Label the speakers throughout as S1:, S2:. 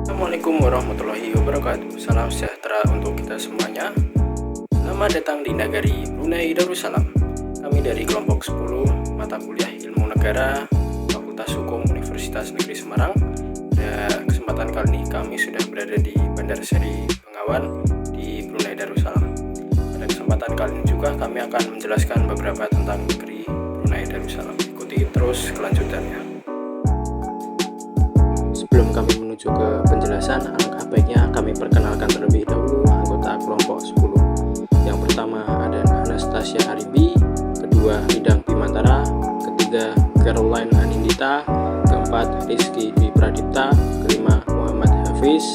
S1: Assalamualaikum warahmatullahi wabarakatuh. Salam sejahtera untuk kita semuanya. Selamat datang di Nagari Brunei Darussalam. Kami dari kelompok 10 mata kuliah Ilmu Negara Fakultas Hukum Universitas Negeri Semarang. Pada kesempatan kali ini kami sudah berada di Bandar Seri Bengawan di Brunei Darussalam. Pada kesempatan kali ini juga kami akan menjelaskan beberapa tentang negeri Brunei Darussalam. Ikuti terus kelanjutannya. Sebelum kami menuju ke penjelasan, alangkah baiknya kami perkenalkan terlebih dahulu anggota kelompok 10. Yang pertama ada Anastasia Haribi, kedua Idang Bimantara, ketiga Caroline Anindita, keempat Rizky Dwi Pradipta, kelima Muhammad Hafiz,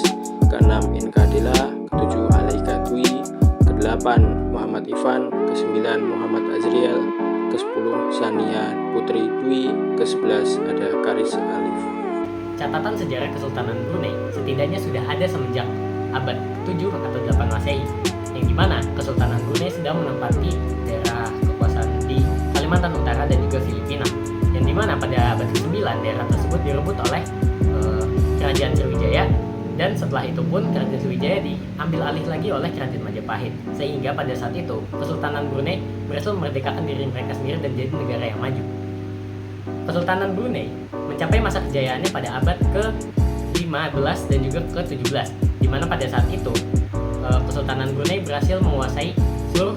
S1: keenam Inka Dela, ketujuh Alaika Dwi, kedelapan Muhammad Ivan, kesembilan Muhammad Azriel, ke-10 Sania Putri Dwi, ke-11 ada Karis Alif.
S2: Catatan sejarah Kesultanan Brunei setidaknya sudah ada semenjak abad ke-7 atau 8 Masehi, yang dimana Kesultanan Brunei sedang menempati daerah kekuasaan di Kalimantan Utara dan juga Filipina, yang dimana pada abad ke-9 daerah tersebut direbut oleh Kerajaan Sriwijaya, dan setelah itu pun Kerajaan Sriwijaya diambil alih lagi oleh Kerajaan Majapahit, sehingga pada saat itu Kesultanan Brunei berhasil memerdekakan diri mereka sendiri dan jadi negara yang maju. Kesultanan Brunei mencapai masa kejayaannya pada abad ke-15 dan juga ke-17, di mana pada saat itu Kesultanan Brunei berhasil menguasai seluruh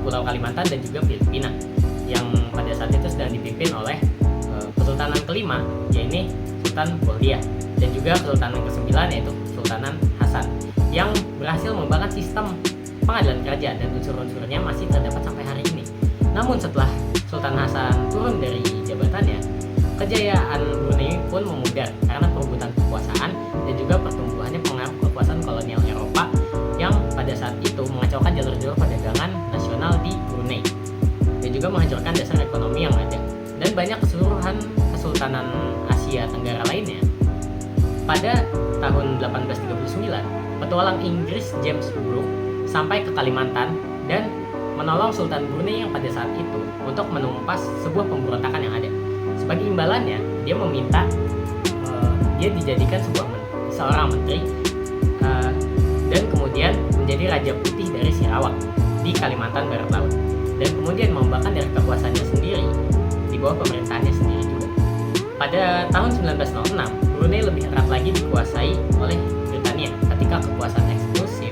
S2: pulau Kalimantan dan juga Filipina, yang pada saat itu sedang dipimpin oleh Kesultanan kelima, yaitu Sultan Bolkiah, dan juga Kesultanan ke-9 yaitu Sultanan Hasan, yang berhasil membangun sistem pengadilan kerajaan dan unsur-unsurnya masih terdapat sampai hari ini. Namun setelah Sultan Hasan turun dari jabatannya, kejayaan Brunei pun memudar karena perebutan kekuasaan dan juga pertumbuhannya pengaruh kekuasaan kolonial Eropa yang pada saat itu mengacaukan jalur-jalur perdagangan nasional di Brunei dan juga menghancurkan dasar ekonomi yang ada dan banyak keseluruhan Kesultanan Asia Tenggara lainnya. Pada tahun 1839, petualang Inggris James Brooke sampai ke Kalimantan dan menolong Sultan Brunei yang pada saat itu untuk menumpas sebuah pemberontakan yang ada. Sebagai imbalannya, dia meminta dia dijadikan seorang menteri dan kemudian menjadi Raja Putih dari Sarawak di Kalimantan Barat Laut, dan kemudian mengembangkan dari kekuasaannya sendiri di bawah pemerintahannya sendiri juga. Pada tahun 1906, Brunei lebih erat lagi dikuasai oleh Britania ketika kekuasaan eksklusif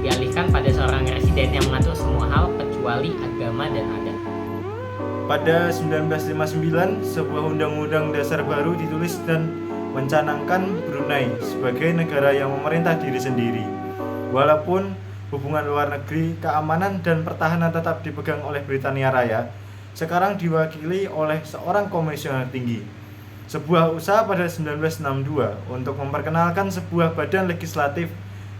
S2: dialihkan pada seorang residen yang mengatur semua hal kecuali agama dan adat.
S3: Pada 1959, sebuah undang-undang dasar baru ditulis dan mencanangkan Brunei sebagai negara yang memerintah diri sendiri. Walaupun hubungan luar negeri, keamanan, dan pertahanan tetap dipegang oleh Britania Raya, sekarang diwakili oleh seorang komisioner tinggi. Sebuah usaha pada 1962 untuk memperkenalkan sebuah badan legislatif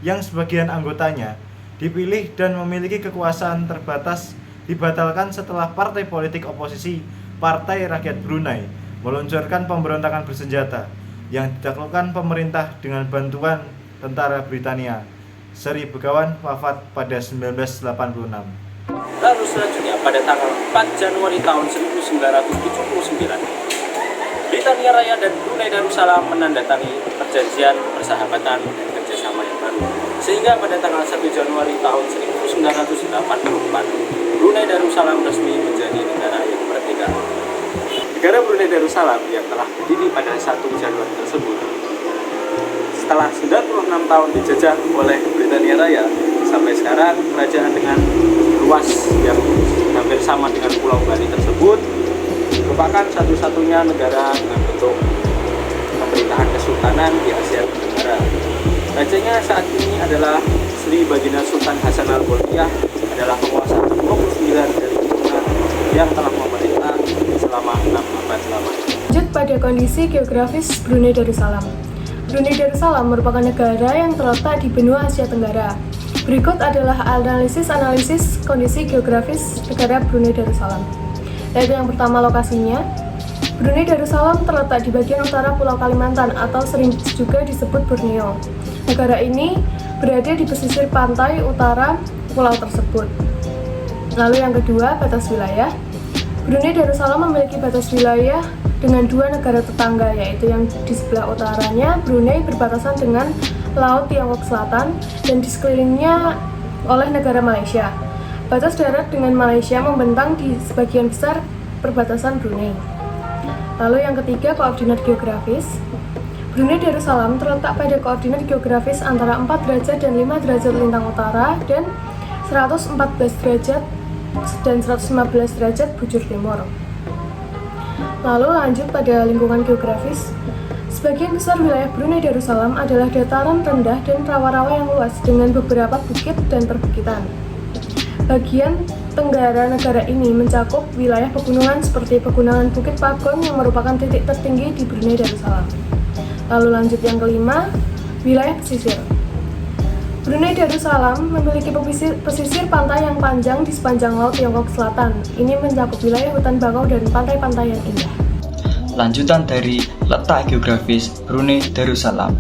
S3: yang sebagian anggotanya dipilih dan memiliki kekuasaan terbatas dibatalkan setelah partai politik oposisi Partai Rakyat Brunei meluncurkan pemberontakan bersenjata yang ditaklukkan pemerintah dengan bantuan tentara Britania. Seri Begawan wafat pada 1986.
S1: Lalu selanjutnya pada tanggal 4 Januari tahun 1979, Britania Raya dan Brunei Darussalam menandatangani perjanjian persahabatan dan kerjasama yang baru. Sehingga pada tanggal 1 Januari tahun 1984, Brunei Darussalam resmi menjadi negara yang merdeka. Negara Brunei Darussalam yang telah berdiri pada 1 Januari tersebut, setelah 96 tahun dijajah oleh Britania Raya, sampai sekarang kerajaan dengan luas yang hampir sama dengan Pulau Bali tersebut merupakan satu-satunya negara dengan bentuk pemerintahan kesultanan di Asia Tenggara. Rajanya saat ini adalah Sri Baginda Sultan Hasan Al-Bolkiah, adalah penguasa ke-29 dari Brunei yang telah memerintah selama 6 abad lamanya.
S4: Lanjut pada kondisi geografis Brunei Darussalam. Brunei Darussalam merupakan negara yang terletak di benua Asia Tenggara. Berikut adalah analisis kondisi geografis negara Brunei Darussalam. Yaitu yang pertama lokasinya. Brunei Darussalam terletak di bagian utara Pulau Kalimantan atau sering juga disebut Borneo. Negara ini berada di pesisir pantai utara pulau tersebut. Lalu yang kedua, batas wilayah. Brunei Darussalam memiliki batas wilayah dengan dua negara tetangga, yaitu yang di sebelah utaranya Brunei berbatasan dengan Laut Tiongkok Selatan dan di sekelilingnya oleh negara Malaysia. Batas darat dengan Malaysia membentang di sebagian besar perbatasan Brunei. Lalu yang ketiga, koordinat geografis. Brunei Darussalam terletak pada koordinat geografis antara 4 derajat dan 5 derajat lintang utara dan 114 derajat dan 115 derajat bujur timur. Lalu lanjut pada lingkungan geografis. Sebagian besar wilayah Brunei Darussalam adalah dataran rendah dan rawa-rawa yang luas dengan beberapa bukit dan perbukitan. Bagian tenggara negara ini mencakup wilayah pegunungan seperti Pegunungan Bukit Pagon yang merupakan titik tertinggi di Brunei Darussalam. Lalu lanjut yang kelima, wilayah pesisir. Brunei Darussalam memiliki pesisir pantai yang panjang di sepanjang Laut Tiongkok Selatan. Ini mencakup wilayah hutan bakau dan pantai-pantai yang indah.
S5: Lanjutan dari letak geografis Brunei Darussalam,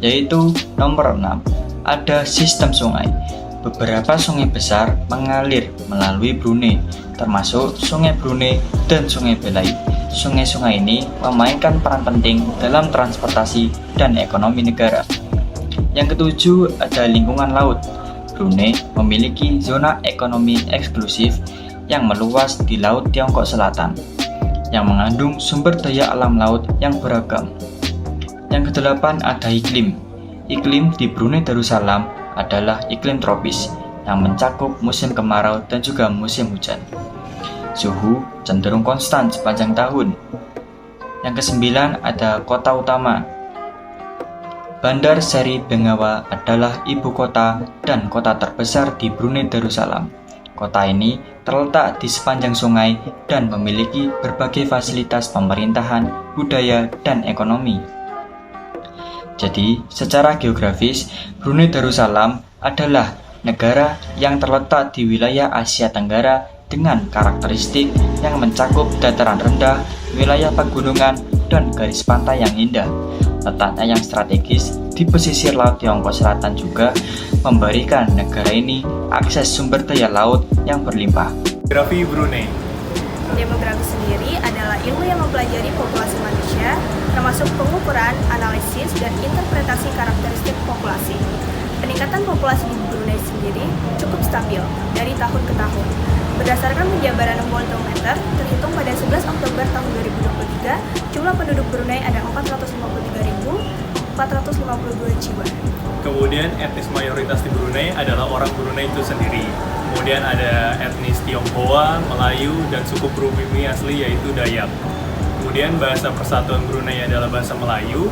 S5: yaitu nomor 6, ada sistem sungai. Beberapa sungai besar mengalir melalui Brunei, termasuk Sungai Brunei dan Sungai Belai. Sungai-sungai ini memainkan peran penting dalam transportasi dan ekonomi negara. Yang ketujuh, ada lingkungan laut. Brunei memiliki zona ekonomi eksklusif yang meluas di Laut Tiongkok Selatan, yang mengandung sumber daya alam laut yang beragam. Yang kedelapan, ada iklim. Iklim di Brunei Darussalam adalah iklim tropis yang mencakup musim kemarau dan juga musim hujan. Suhu cenderung konstan sepanjang tahun. Yang kesembilan, ada kota utama. Bandar Seri Bengawan adalah ibu kota dan kota terbesar di Brunei Darussalam. Kota ini terletak di sepanjang sungai dan memiliki berbagai fasilitas pemerintahan, budaya, dan ekonomi. Jadi, secara geografis, Brunei Darussalam adalah negara yang terletak di wilayah Asia Tenggara dengan karakteristik yang mencakup dataran rendah, wilayah pegunungan, dan garis pantai yang indah. Letaknya yang strategis di pesisir Laut Tiongkok Selatan juga memberikan negara ini akses sumber daya laut yang berlimpah.
S3: Demografi Brunei.
S6: Demografi sendiri adalah ilmu yang mempelajari populasi manusia, termasuk pengukuran, analisis, dan interpretasi karakteristik populasi. Peningkatan populasi di Brunei sendiri cukup stabil dari tahun ke tahun. Berdasarkan penjabaran Worldometer, terhitung pada 11 Oktober tahun 2023, jumlah penduduk Brunei ada 453.452 jiwa.
S3: Kemudian etnis mayoritas di Brunei adalah orang Brunei itu sendiri. Kemudian ada etnis Tionghoa, Melayu, dan suku pribumi asli yaitu Dayak. Kemudian bahasa persatuan Brunei adalah bahasa Melayu.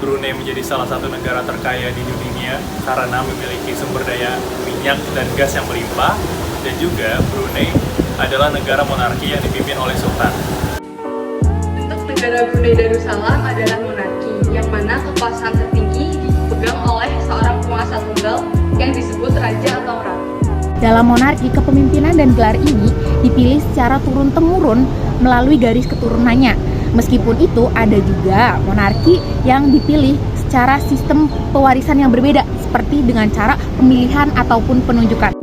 S3: Brunei menjadi salah satu negara terkaya di dunia karena memiliki sumber daya minyak dan gas yang melimpah. Dan juga Brunei adalah negara monarki yang dipimpin oleh sultan.
S7: Bentuk negara Brunei Darussalam adalah monarki, yang mana kekuasaan tertinggi dipegang oleh seorang penguasa tunggal yang disebut raja atau ratu.
S8: Dalam monarki, kepemimpinan dan gelar ini dipilih secara turun-temurun melalui garis keturunannya. Meskipun itu, ada juga monarki yang dipilih secara sistem pewarisan yang berbeda, seperti dengan cara pemilihan ataupun penunjukan.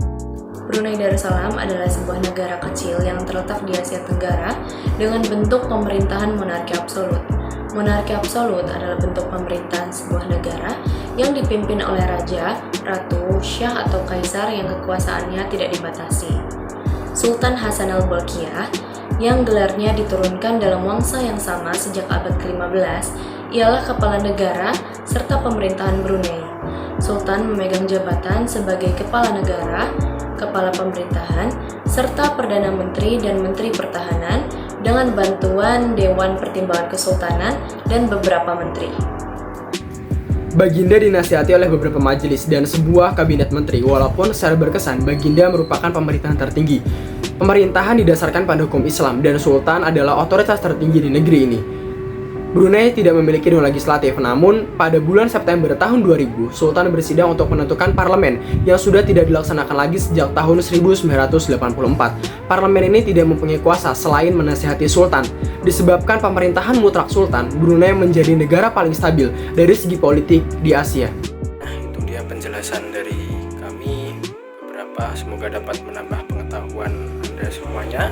S9: Brunei Darussalam adalah sebuah negara kecil yang terletak di Asia Tenggara dengan bentuk pemerintahan monarki absolut. Monarki absolut adalah bentuk pemerintahan sebuah negara yang dipimpin oleh raja, ratu, syah atau kaisar yang kekuasaannya tidak dibatasi. Sultan Hasan al-Bolkiah yang gelarnya diturunkan dalam mangsa yang sama sejak abad ke-15 ialah kepala negara serta pemerintahan Brunei. Sultan memegang jabatan sebagai kepala negara, kepala pemerintahan, serta Perdana Menteri dan Menteri Pertahanan dengan bantuan Dewan Pertimbangan Kesultanan dan beberapa menteri.
S10: Baginda dinasihati oleh beberapa majelis dan sebuah kabinet menteri, walaupun secara berkesan Baginda merupakan pemerintahan tertinggi. Pemerintahan didasarkan pada hukum Islam dan Sultan adalah otoritas tertinggi di negeri ini. Brunei tidak memiliki dewan legislatif, namun pada bulan September tahun 2000, Sultan bersidang untuk menentukan parlemen yang sudah tidak dilaksanakan lagi sejak tahun 1984. Parlemen ini tidak mempunyai kuasa selain menasihati Sultan. Disebabkan pemerintahan mutlak Sultan, Brunei menjadi negara paling stabil dari segi politik di Asia.
S11: Nah, itu dia penjelasan dari kami beberapa, semoga dapat menambah pengetahuan Anda semuanya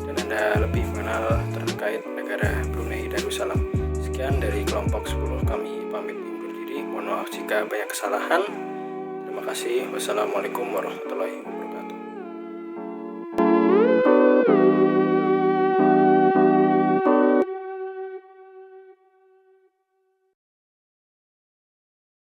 S11: dan Anda lebih mengenal terkait negara Brunei. Darussalam. Sekian dari kelompok 10, kami pamit undur diri. Mohon maaf jika banyak kesalahan. Terima kasih. Wassalamualaikum warahmatullahi wabarakatuh.